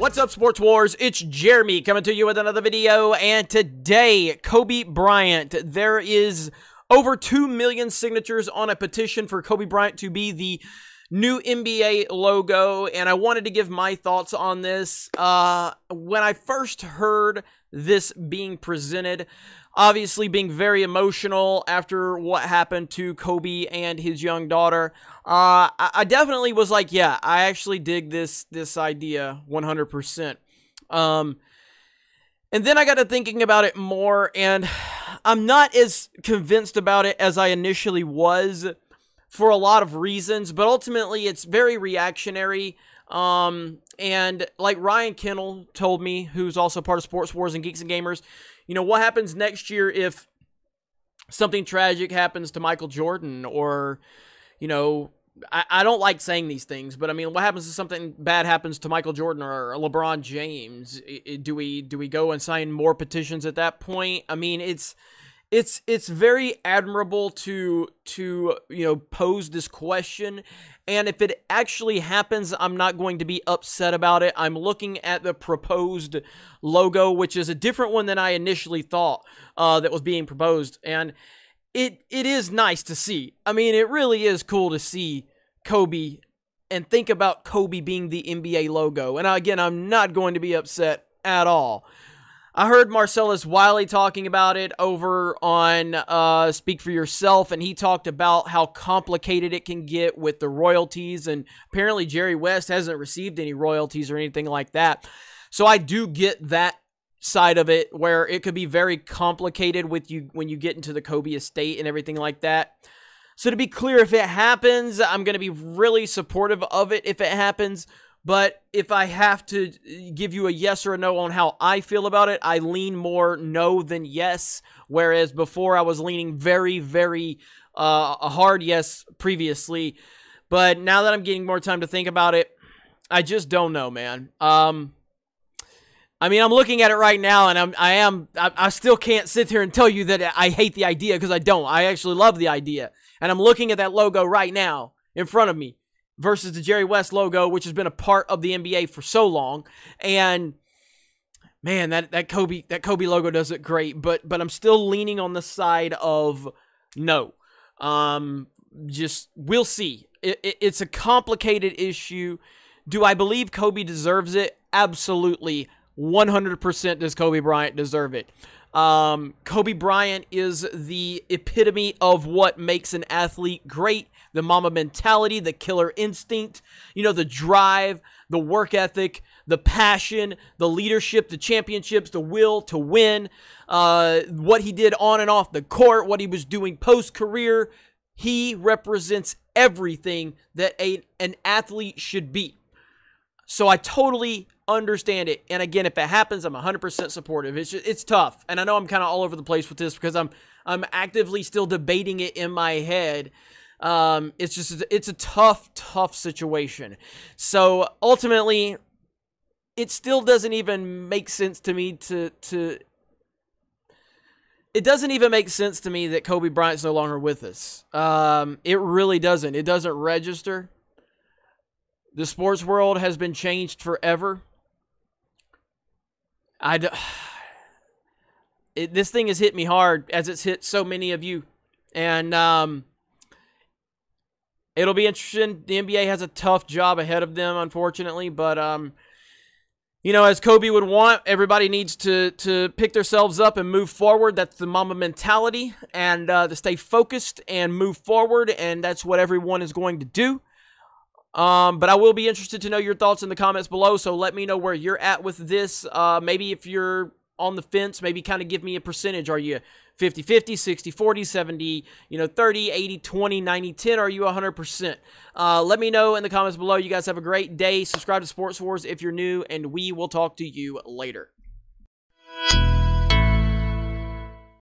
What's up, Sports Wars? It's Jeremy coming to you with another video, and today, Kobe Bryant. There is over 2 million signatures on a petition for Kobe Bryant to be the new NBA logo, and I wanted to give my thoughts on this. When I first heard this being presented, obviously being very emotional after what happened to Kobe and his young daughter, I definitely was like, yeah, I actually dig this idea 100%. And then I got to thinking about it more, and I'm not as convinced about it as I initially was for a lot of reasons, but ultimately it's very reactionary. And like Ryan Kennel told me, who's also part of Sports Wars and Geeks and Gamers, you know, what happens next year if something tragic happens to Michael Jordan, or, you know, I don't like saying these things, but I mean, what happens if something bad happens to Michael Jordan or LeBron James? Do we go and sign more petitions at that point? I mean, it's very admirable to you know, pose this question, and if it actually happens, I'm not going to be upset about it. I'm looking at the proposed logo, which is a different one than I initially thought that was being proposed, and it is nice to see. I mean, it really is cool to see Kobe and think about Kobe being the NBA logo, and again, I'm not going to be upset at all. I heard Marcellus Wiley talking about it over on Speak for Yourself, and he talked about how complicated it can get with the royalties, and apparently Jerry West hasn't received any royalties or anything like that. So I do get that side of it, where it could be very complicated with you when you get into the Kobe estate and everything like that. So to be clear, if it happens, I'm going to be really supportive of it if it happens. But if I have to give you a yes or a no on how I feel about it, I lean more no than yes, whereas before I was leaning very, very a hard yes previously. But now that I'm getting more time to think about it, I just don't know, man. I mean, I'm looking at it right now, and I still can't sit here and tell you that I hate the idea, because I don't. I actually love the idea, and I'm looking at that logo right now in front of me, versus the Jerry West logo, which has been a part of the NBA for so long. And man, that Kobe logo does it great, but I'm still leaning on the side of no. Just we'll see. It's a complicated issue. Do I believe Kobe deserves it? Absolutely. 100% does Kobe Bryant deserve it. Kobe Bryant is the epitome of what makes an athlete great. The Mamba mentality, the killer instinct, you know, the drive, the work ethic, the passion, the leadership, the championships, the will to win, what he did on and off the court, what he was doing post-career. He represents everything that an athlete should be. So I totally understand it. And again, if it happens, I'm 100% supportive. It's tough. And I know I'm kind of all over the place with this because I'm actively still debating it in my head. It's a tough situation. So ultimately, it still doesn't even make sense to me it doesn't even make sense to me that Kobe Bryant's no longer with us. It really doesn't. It doesn't register. The sports world has been changed forever. This thing has hit me hard, as it's hit so many of you. And, it'll be interesting. The NBA has a tough job ahead of them, unfortunately. But, you know, as Kobe would want, everybody needs to pick themselves up and move forward. That's the Mamba mentality. And to stay focused and move forward. And that's what everyone is going to do. But I will be interested to know your thoughts in the comments below. So let me know where you're at with this. Maybe if you're on the fence, maybe kind of give me a percentage. Are you 50-50, 60-40, 70, you know, 30, 80, 20, 90, 10? Are you 100%? Let me know in the comments below. You guys have a great day. Subscribe to Sports Wars if you're new, and we will talk to you later.